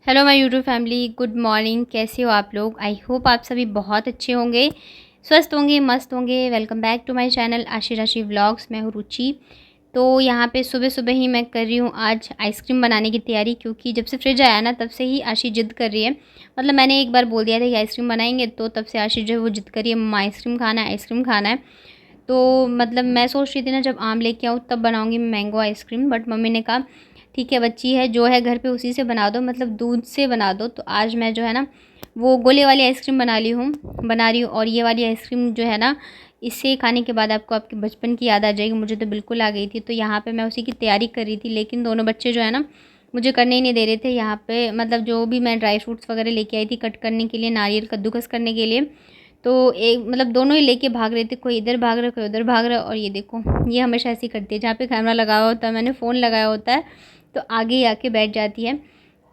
Hello my YouTube family, good morning. कैसे हो आप लोग? आई होप आप सभी बहुत अच्छे होंगे, स्वस्थ होंगे, मस्त होंगे। Welcome back to my channel Ashi Rashi vlogs. मैं हूँ रुचि। तो यहाँ पे सुबह सुबह ही मैं कर रही हूँ आज आइसक्रीम बनाने की तैयारी, क्योंकि जब से फ्रिज आया ना तब से ही आशी जिद कर रही है। मतलब मैंने एक बार बोल दिया था कि आइसक्रीम बनाएंगे, तो तब से आशी जो है वो जिद कर रही है, मम्मा आइसक्रीम खाना है, आइसक्रीम खाना है। तो मतलब मैं सोच रही थी ना जब आम लेके आऊँ तब बनाऊँगी मैंगो आइसक्रीम, बट मम्मी ने कहा ठीक है बच्ची है, जो है घर पे उसी से बना दो, मतलब दूध से बना दो। तो आज मैं जो है ना वो गोले वाली आइसक्रीम बना रही हूँ। और ये वाली आइसक्रीम जो है ना, इसे खाने के बाद आपको आपके बचपन की याद आ जाएगी। मुझे तो बिल्कुल आ गई थी। तो यहाँ पे मैं उसी की तैयारी कर रही थी, लेकिन दोनों बच्चे जो है ना मुझे करने ही नहीं दे रहे थे। यहाँ पे मतलब जो भी मैं ड्राई फ्रूट्स वगैरह लेके आई थी कट करने के लिए, नारियल कद्दूकस करने के लिए, तो एक मतलब दोनों ही लेके भाग रहे थे, कोई इधर भाग रहा है कोई उधर भाग रहा है। और ये देखो, ये हमेशा ऐसी करती है, जहाँ पे कैमरा लगा हुआ होता है, मैंने फ़ोन लगाया होता है, तो आगे ही आके बैठ जाती है।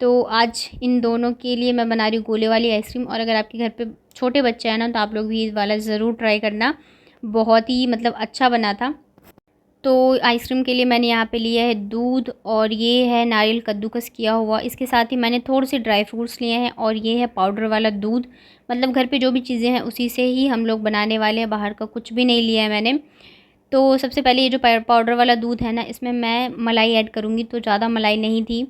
तो आज इन दोनों के लिए मैं बना रही हूँ गोले वाली आइसक्रीम। और अगर आपके घर पे छोटे बच्चे हैं ना तो आप लोग भी इस वाला ज़रूर ट्राई करना, बहुत ही मतलब अच्छा बना था। तो आइसक्रीम के लिए मैंने यहाँ पे लिया है दूध, और ये है नारियल कद्दूकस किया हुआ। इसके साथ ही मैंने थोड़े से ड्राई फ्रूट्स लिए हैं, और ये है पाउडर वाला दूध। मतलब घर पे जो भी चीज़ें हैं उसी से ही हम लोग बनाने वाले हैं, बाहर का कुछ भी नहीं लिया है मैंने। तो सबसे पहले ये जो पाउडर वाला दूध है ना, इसमें मैं मलाई ऐड करूँगी। तो ज़्यादा मलाई नहीं थी,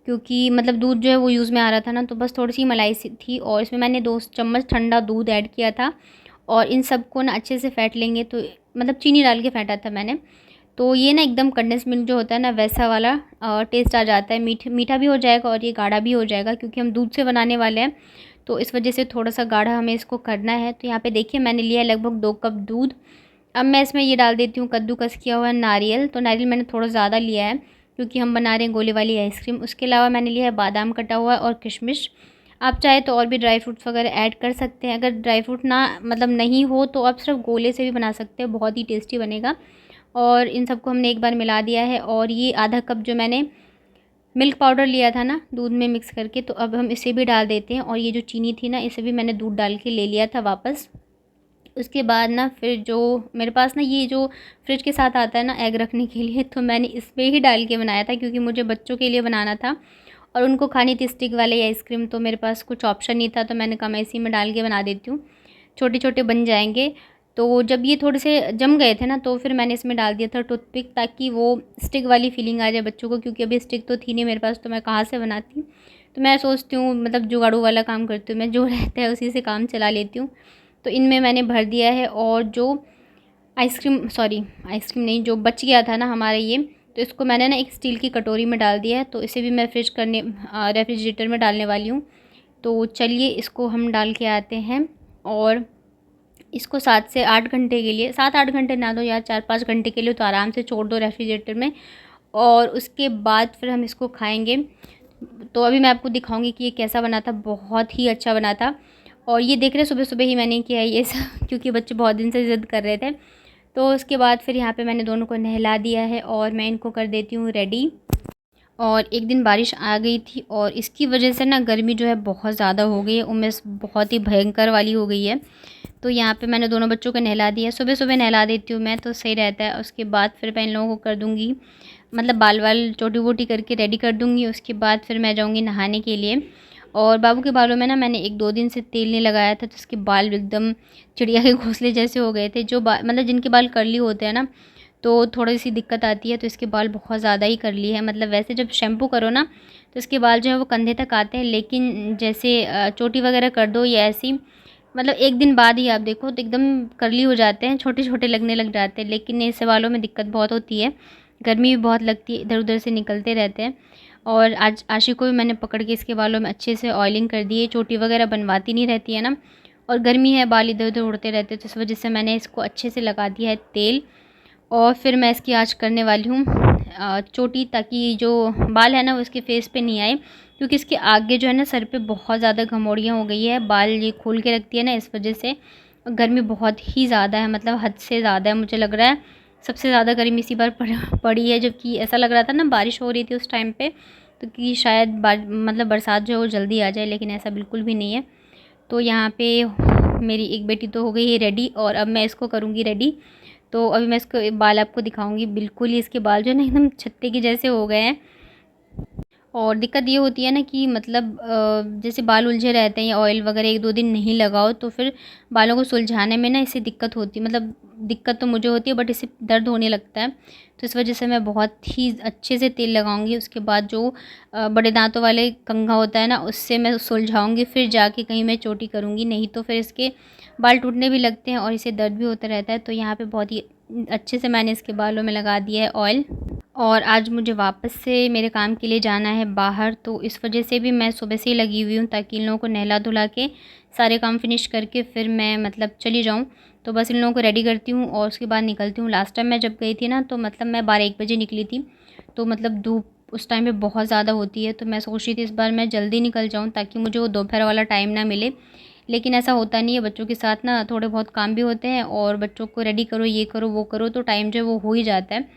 क्योंकि मतलब दूध जो है वो यूज़ में आ रहा था ना, तो बस थोड़ी सी मलाई सी थी। और इसमें मैंने 2 चम्मच ठंडा दूध ऐड किया था। और इन सबको ना अच्छे से फेंट लेंगे। तो मतलब चीनी डाल के फेंटा था मैंने। तो ये ना एकदम कंडेंस मिल्क जो होता है ना, वैसा वाला टेस्ट आ जाता है। मीठा भी हो जाएगा और ये गाढ़ा भी हो जाएगा, क्योंकि हम दूध से बनाने वाले हैं। तो इस वजह से थोड़ा सा गाढ़ा हमें इसको करना है। तो यहाँ पे देखिए मैंने लिया है लगभग 2 कप दूध। अब मैं इसमें ये डाल देती हूँ कद्दूकस किया हुआ नारियल। तो नारियल मैंने थोड़ा ज़्यादा लिया है, क्योंकि हम बना रहे हैं गोले वाली आइसक्रीम। उसके अलावा मैंने लिया है बादाम कटा हुआ और किशमिश। आप चाहे तो और भी ड्राई फ्रूट्स वगैरह ऐड कर सकते हैं। अगर ड्राई फ्रूट ना मतलब नहीं हो तो आप सिर्फ गोले से भी बना सकते हैं, बहुत ही टेस्टी बनेगा। और इन सबको हमने एक बार मिला दिया है। और ये आधा कप जो मैंने मिल्क पाउडर लिया था ना दूध में मिक्स करके, तो अब हम इसे भी डाल देते हैं। और ये जो चीनी थी ना, इसे भी मैंने दूध डाल के ले लिया था वापस। उसके बाद ना फिर जो मेरे पास ना ये जो फ्रिज के साथ आता है ना एग रखने के लिए, तो मैंने इसमें ही डाल के बनाया था, क्योंकि मुझे बच्चों के लिए बनाना था और उनको खानी थी स्टिक वाली आइसक्रीम। तो मेरे पास कुछ ऑप्शन नहीं था, तो मैंने कहा मैं इसी में डाल के बना देती हूँ, छोटे छोटे बन जाएंगे। तो जब ये थोड़े से जम गए थे ना, तो फिर मैंने इसमें डाल दिया था टूथपिक, ताकि वो स्टिक वाली फीलिंग आ जाए बच्चों को, क्योंकि अभी स्टिक तो थी नहीं मेरे पास, तो मैं कहाँ से बनाती। तो मैं सोचती हूँ मतलब जुगाड़ू वाला काम करती हूँ मैं, जो रहता है उसी से काम चला लेती हूँ। तो इनमें मैंने भर दिया है। और जो आइसक्रीम नहीं, जो बच गया था ना हमारा ये, तो इसको मैंने ना एक स्टील की कटोरी में डाल दिया है। तो इसे भी मैं रेफ्रिजरेटर में डालने वाली हूँ। तो चलिए इसको हम डाल के आते हैं। और इसको 7 से 8 घंटे के लिए, 7-8 घंटे ना दो यार, 4-5 घंटे के लिए तो आराम से छोड़ दो रेफ्रिजरेटर में। और उसके बाद फिर हम इसको खाएंगे। तो अभी मैं आपको दिखाऊंगी कि ये कैसा बना था, बहुत ही अच्छा बना था। और ये देख रहे सुबह सुबह ही मैंने किया है ये सब क्योंकि बच्चे बहुत दिन से ज़िद कर रहे थे। तो उसके बाद फिर यहाँ पे मैंने दोनों को नहला दिया है, और मैं इनको कर देती हूँ रेडी। और एक दिन बारिश आ गई थी, और इसकी वजह से ना गर्मी जो है बहुत ज़्यादा हो गई है, उमस बहुत ही भयंकर वाली हो गई है। तो यहाँ पे मैंने दोनों बच्चों को नहला दिया। सुबह सुबह नहला देती हूँ मैं, तो सही रहता है। उसके बाद फिर मैं इन लोगों को कर दूँगी, मतलब बाल वाल चोटी वोटी करके रेडी कर दूँगी। उसके बाद फिर मैं जाऊँगी नहाने के लिए। और बाबू के बालों में ना मैंने 1-2 दिन से तेल नहीं लगाया था, तो उसके बाल एकदम चिड़िया के घोंसले जैसे हो गए थे। जो मतलब जिनके बाल कर्ली होते हैं ना, तो थोड़ी सी दिक्कत आती है। तो इसके बाल बहुत ज़्यादा ही कर्ली है। मतलब वैसे जब शैम्पू करो ना तो इसके बाल जो है वो कंधे तक आते हैं, लेकिन जैसे चोटी वगैरह कर दो या ऐसी, मतलब एक दिन बाद ही आप देखो तो एकदम कर्ली हो जाते हैं, छोटे छोटे लगने लग जाते हैं। लेकिन इससे बालों में दिक्कत बहुत होती है, गर्मी भी बहुत लगती है, इधर उधर से निकलते रहते हैं। और आज आशी को भी मैंने पकड़ के इसके बालों में अच्छे से ऑयलिंग कर दी है, चोटी वगैरह बनवाती नहीं रहती है ना, और गर्मी है बाल इधर उधर उड़ते रहते हैं, तो इस वजह से मैंने इसको अच्छे से लगा दिया है तेल। और फिर मैं इसकी आज करने वाली हूँ चोटी, ताकि जो बाल है ना वो इसके फेस पे नहीं आए, क्योंकि इसके आगे जो है ना सर पे बहुत ज़्यादा घमौड़ियाँ हो गई है, बाल ये खोल के रखती है ना, इस वजह से। और गर्मी बहुत ही ज़्यादा है, मतलब हद से ज़्यादा है, मुझे लग रहा है सबसे ज़्यादा गर्मी इसी बार पड़ी है। जबकि ऐसा लग रहा था ना बारिश हो रही थी उस टाइम पे, तो कि शायद मतलब बरसात जो है वो जल्दी आ जाए, लेकिन ऐसा बिल्कुल भी नहीं है। तो यहाँ पे मेरी एक बेटी तो हो गई है रेडी, और अब मैं इसको करूँगी रेडी। तो अभी मैं इसको बाल आपको दिखाऊंगी, बिल्कुल ही इसके बाल जो है ना एकदम छत्ते के जैसे हो गए हैं। और दिक्कत ये होती है ना कि मतलब जैसे बाल उलझे रहते हैं या ऑयल वगैरह 1-2 दिन नहीं लगाओ तो फिर बालों को सुलझाने में ना इससे दिक्कत होती है। मतलब दिक्कत तो मुझे होती है बट इससे दर्द होने लगता है। तो इस वजह से मैं बहुत ही अच्छे से तेल लगाऊंगी। उसके बाद जो बड़े दांतों वाले कंघा होता है ना उससे मैं सुलझाऊंगी, फिर जाके कहीं मैं चोटी करूँगी। नहीं तो फिर इसके बाल टूटने भी लगते हैं और इससे दर्द भी होता रहता है। तो यहाँ पे बहुत ही अच्छे से मैंने इसके बालों में लगा दिया है ऑयल। और आज मुझे वापस से मेरे काम के लिए जाना है बाहर, तो इस वजह से भी मैं सुबह से ही लगी हुई हूँ ताकि इन लोगों को नहला धुला के सारे काम फिनिश करके फिर मैं मतलब चली जाऊँ। तो बस इन लोगों को रेडी करती हूँ और उसके बाद निकलती हूँ। लास्ट टाइम मैं जब गई थी ना तो मतलब मैं 12-1 बजे निकली थी, तो मतलब धूप उस टाइम पे बहुत ज़्यादा होती है। तो मैं सोच रही थी इस बार मैं जल्दी निकल जाऊँ ताकि मुझे वो दोपहर वाला टाइम ना मिले। लेकिन ऐसा होता नहीं है, बच्चों के साथ ना थोड़े बहुत काम भी होते हैं और बच्चों को रेडी करो, ये करो, वो करो, तो टाइम जो है वो हो ही जाता है।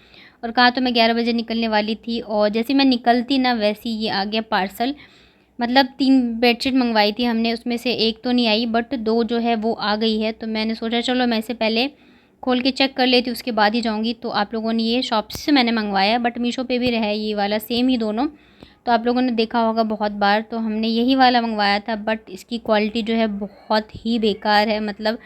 और कहा तो मैं 11 बजे निकलने वाली थी और जैसे मैं निकलती ना वैसे ही ये आ गया पार्सल। मतलब 3 बेडशीट मंगवाई थी हमने, उसमें से 1 तो नहीं आई बट 2 जो है वो आ गई है। तो मैंने सोचा चलो मैं इसे पहले खोल के चेक कर लेती हूँ, उसके बाद ही जाऊँगी। तो आप लोगों ने ये शॉप से मैंने मंगवाया है बट मीशो पे भी रहा है ये वाला, सेम ही दोनों। तो आप लोगों ने देखा होगा बहुत बार। तो हमने यही वाला मंगवाया था बट इसकी क्वालिटी जो है बहुत ही बेकार है। मतलब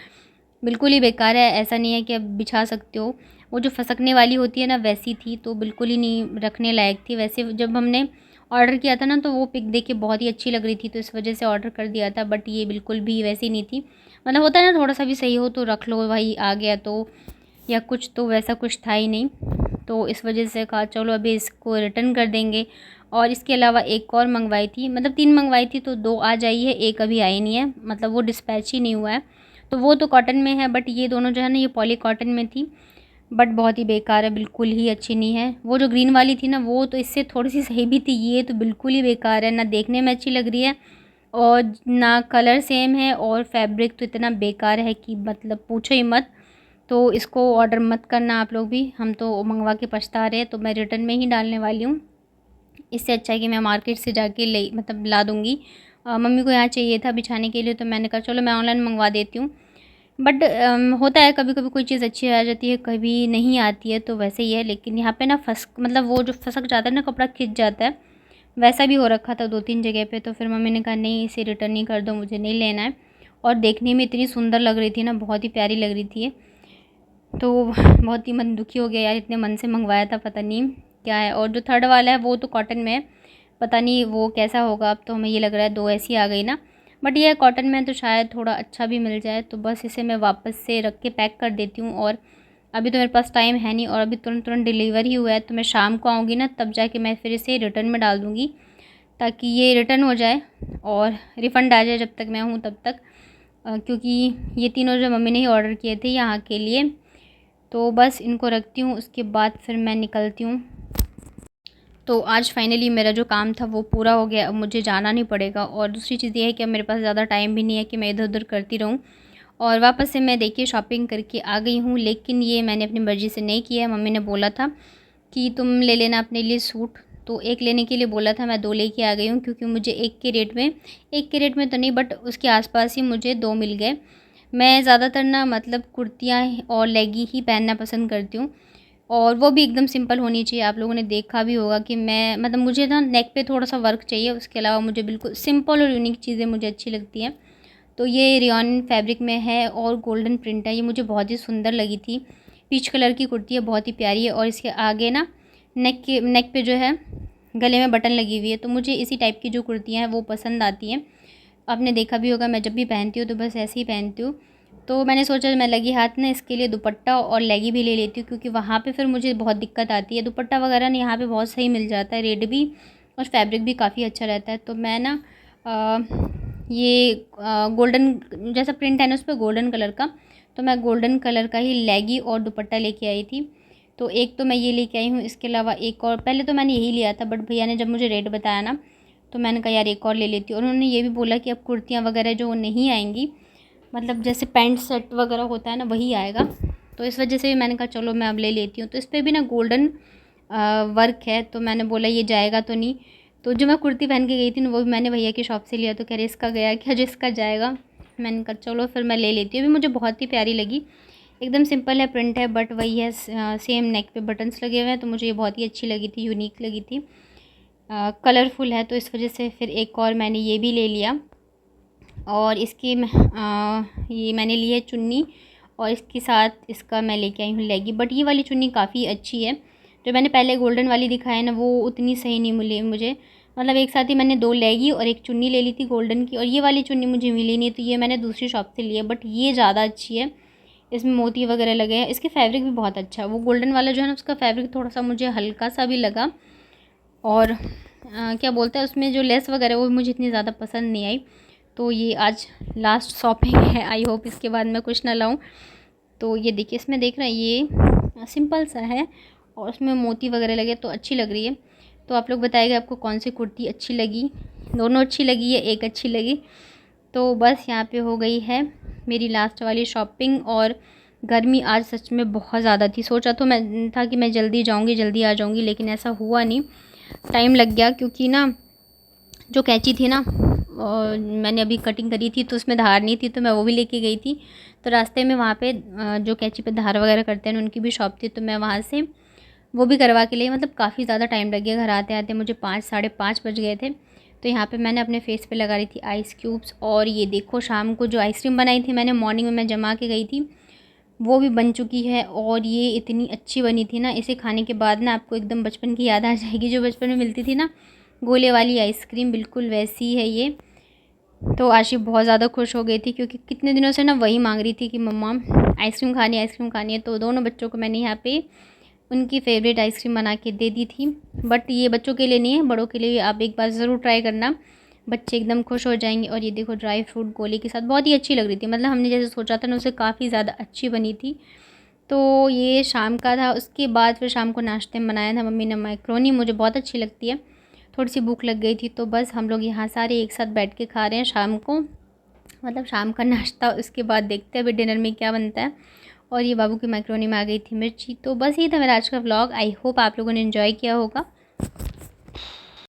बिल्कुल ही बेकार है। ऐसा नहीं है कि अब बिछा सकते हो, वो जो फसकने वाली होती है ना वैसी थी, तो बिल्कुल ही नहीं रखने लायक थी। वैसे जब हमने ऑर्डर किया था ना तो वो पिक देख के बहुत ही अच्छी लग रही थी, तो इस वजह से ऑर्डर कर दिया था। बट ये बिल्कुल भी वैसी नहीं थी। मतलब होता है ना थोड़ा सा भी सही हो तो रख लो भाई, आ गया तो, या कुछ, तो वैसा कुछ था ही नहीं। तो इस वजह से कहा चलो अभी इसको रिटर्न कर देंगे। और इसके अलावा एक और मंगवाई थी, मतलब 3 मंगवाई थी तो 2 आ जाई है, 1 अभी आई नहीं है, मतलब वो डिस्पैच ही नहीं हुआ है। तो वो तो कॉटन में है बट ये दोनों जो है ना ये पॉली कॉटन में थी। बट बहुत ही बेकार है, बिल्कुल ही अच्छी नहीं है। वो जो ग्रीन वाली थी ना वो तो इससे थोड़ी सी सही भी थी, ये तो बिल्कुल ही बेकार है। ना देखने में अच्छी लग रही है और ना कलर सेम है, और फैब्रिक तो इतना बेकार है कि मतलब पूछो ही मत। तो इसको ऑर्डर मत करना आप लोग भी, हम तो मंगवा के पछता रहे हैं। तो मैं रिटर्न में ही डालने वाली हूँ। इससे अच्छा है कि मैं मार्केट से जाके ले मतलब ला दूँगी। मम्मी को यहाँ चाहिए था बिछाने के लिए, तो मैंने कहा चलो मैं ऑनलाइन मंगवा देती हूँ। बट होता है कभी कभी कोई चीज़ अच्छी आ जाती है, कभी नहीं आती है, तो वैसे ही है। लेकिन यहाँ पे ना मतलब वो जो फसक जाता है ना, कपड़ा खिंच जाता है, वैसा भी हो रखा था 2-3 जगह पे। तो फिर मम्मी ने कहा नहीं इसे रिटर्न ही कर दो, मुझे नहीं लेना है। और देखने में इतनी सुंदर लग रही थी ना, बहुत ही प्यारी लग रही थी ये। तो बहुत ही मन दुखी हो गया यार, इतने मन से मंगवाया था, पता नहीं क्या है। और जो थर्ड वाला है वो तो कॉटन में है, पता नहीं वो कैसा होगा। अब तो हमें ये लग रहा है 2 ऐसी आ गई ना, बट ये कॉटन में तो शायद थोड़ा अच्छा भी मिल जाए। तो बस इसे मैं वापस से रख के पैक कर देती हूँ। और अभी तो मेरे पास टाइम है नहीं और अभी तुरंत तुरंत डिलीवर ही हुआ है, तो मैं शाम को आऊँगी ना तब जाके मैं फिर इसे रिटर्न में डाल दूँगी ताकि ये रिटर्न हो जाए और रिफ़ंड आ जाए जब तक मैं हूँ तब तक। क्योंकि ये तीनों जो मम्मी ने ही ऑर्डर किए थे यहाँ के लिए। तो बस इनको रखती हूँ, उसके बाद फिर मैं निकलती हूँ। तो आज फाइनली मेरा जो काम था वो पूरा हो गया, अब मुझे जाना नहीं पड़ेगा। और दूसरी चीज़ ये है कि अब मेरे पास ज़्यादा टाइम भी नहीं है कि मैं इधर उधर करती रहूँ। और वापस से मैं देखिए शॉपिंग करके आ गई हूँ, लेकिन ये मैंने अपनी मर्ज़ी से नहीं किया है। मम्मी ने बोला था कि तुम ले लेना अपने लिए सूट, तो एक लेने के लिए बोला था, मैं 2 लेके आ गई हूँ। क्योंकि मुझे एक के रेट में तो नहीं बट उसके आसपास ही मुझे 2 मिल गए। मैं ज़्यादातर ना मतलब कुर्तियाँ और लेगी ही पहनना पसंद करती हूँ, और वो भी एकदम सिंपल होनी चाहिए। आप लोगों ने देखा भी होगा कि मैं मतलब मुझे ना नेक पे थोड़ा-सा वर्क चाहिए, उसके अलावा मुझे बिल्कुल सिंपल और यूनिक चीज़ें मुझे अच्छी लगती हैं। तो ये रेयॉन फैब्रिक में है और गोल्डन प्रिंट है, ये मुझे बहुत ही सुंदर लगी थी। पीच कलर की कुर्ती है, बहुत ही प्यारी है। और इसके आगे ना नेक पे जो है गले में बटन लगी हुई है, तो मुझे इसी टाइप की जो कुर्तियाँ हैं वो पसंद आती हैं। आपने देखा भी होगा मैं जब भी पहनती हूँ तो बस ऐसे ही पहनती हूँ। तो मैंने सोचा मैं लगी हाथ ना इसके लिए दुपट्टा और लेगी भी ले लेती हूँ, क्योंकि वहाँ पे फिर मुझे बहुत दिक्कत आती है। दुपट्टा वगैरह ना यहाँ पे बहुत सही मिल जाता है, रेट भी और फैब्रिक भी काफ़ी अच्छा रहता है। तो मैं ना ये गोल्डन जैसा प्रिंट है ना उस पर गोल्डन कलर का, तो मैं गोल्डन कलर का ही लेगी और दुपट्टा लेके आई थी। तो एक तो मैं ये लेके आई हूँ, इसके अलावा एक और, पहले तो मैंने यही लिया था बट भैया ने जब मुझे रेट बताया ना तो मैंने कहा यार एक और ले लेती हूँ। और उन्होंने ये भी बोला कि अब कुर्तियाँ वगैरह जो नहीं आएंगी, मतलब जैसे पैंट सेट वगैरह होता है ना वही आएगा। तो इस वजह से भी मैंने कहा चलो मैं अब ले लेती हूँ। तो इस पर भी ना गोल्डन वर्क है, तो मैंने बोला ये जाएगा तो नहीं। तो जो मैं कुर्ती पहन के गई थी ना वो भी मैंने भैया की शॉप से लिया, तो कह रहे इसका गया क्या, जो इसका जाएगा। मैंने कहा चलो फिर मैं ले लेती हूँ। अभी मुझे बहुत ही प्यारी लगी, एकदम सिंपल है, प्रिंट है बट वही है सेम नेक पे बटन्स लगे हुए हैं, तो मुझे ये बहुत ही अच्छी लगी थी, यूनिक लगी थी। कलरफुल है, तो इस वजह से फिर एक और मैंने ये भी ले लिया। और इसकी ये मैंने ली है चुन्नी, और इसके साथ इसका मैं लेके आई हूँ लेगी। बट ये वाली चुन्नी काफ़ी अच्छी है। जो मैंने पहले गोल्डन वाली दिखाई ना, वो उतनी सही नहीं मिली मुझे। मतलब एक साथ ही मैंने 2 लेगी और एक चुन्नी ले ली थी गोल्डन की, और ये वाली चुन्नी मुझे मिली नहीं, तो ये मैंने दूसरी शॉप से ली है। बट ये ज़्यादा अच्छी है, इसमें मोती वगैरह लगे हैं। इसके फैब्रिक भी बहुत अच्छा है। वो गोल्डन वाला जो है ना, उसका फैब्रिक थोड़ा सा मुझे हल्का सा भी लगा, और क्या बोलते हैं, उसमें जो लेस वगैरह वो मुझे इतनी ज़्यादा पसंद नहीं आई। तो ये आज लास्ट शॉपिंग है, आई होप इसके बाद मैं कुछ ना लाऊं। तो ये देखिए, इसमें देख रहे हैं ये सिंपल सा है, और उसमें मोती वगैरह लगे, तो अच्छी लग रही है। तो आप लोग बताइएगा आपको कौन सी कुर्ती अच्छी लगी, दोनों अच्छी लगी या एक अच्छी लगी। तो बस यहाँ पे हो गई है मेरी लास्ट वाली शॉपिंग। और गर्मी आज सच में बहुत ज़्यादा थी। सोचा तो मैं था कि मैं जल्दी जाऊँगी, जल्दी आ जाऊँगी, लेकिन ऐसा हुआ नहीं, टाइम लग गया। क्योंकि ना जो कैंची थी ना, और मैंने अभी कटिंग करी थी, तो उसमें धार नहीं थी, तो मैं वो भी लेके गई थी। तो रास्ते में वहाँ पे जो कैंची पे धार वगैरह करते हैं उनकी भी शॉप थी, तो मैं वहाँ से वो भी करवा के लिए। मतलब काफ़ी ज़्यादा टाइम लग गया, घर आते आते मुझे 5 साढ़े 5 बज गए थे। तो यहाँ पे मैंने अपने फेस पे लगा रही थी आइस क्यूब्स। और ये देखो, शाम को जो आइसक्रीम बनाई थी मैंने, मॉर्निंग में मैं जमा के गई थी, वो भी बन चुकी है। और ये इतनी अच्छी बनी थी ना, इसे खाने के बाद ना आपको एकदम बचपन की याद आ जाएगी, जो बचपन में मिलती थी ना गोले वाली आइसक्रीम, बिल्कुल वैसी है ये। तो आशी बहुत ज़्यादा खुश हो गई थी, क्योंकि कितने दिनों से ना वही मांग रही थी कि मम्मा आइसक्रीम खानी है, आइसक्रीम खानी है। तो दोनों बच्चों को मैंने यहाँ पे उनकी फ़ेवरेट आइसक्रीम बना के दे दी थी। बट ये बच्चों के लिए नहीं है, बड़ों के लिए आप एक बार ज़रूर ट्राई करना, बच्चे एकदम खुश हो जाएंगे। और ये देखो, ड्राई फ्रूट गोले के साथ बहुत ही अच्छी लग रही थी। मतलब हमने जैसे सोचा था ना, उससे काफ़ी ज़्यादा अच्छी बनी थी। तो ये शाम का था। उसके बाद फिर शाम को नाश्ते में बनाया था मम्मी ने मैक्रोनी, मुझे बहुत अच्छी लगती है। थोड़ी सी भूख लग गई थी, तो बस हम लोग यहाँ सारे एक साथ बैठ के खा रहे हैं शाम को, मतलब शाम का नाश्ता। उसके बाद देखते हैं अभी डिनर में क्या बनता है। और ये बाबू की मैक्रोनी में आ गई थी मिर्ची। तो बस ये था मेरा आज का व्लॉग। आई होप आप लोगों ने एंजॉय किया होगा।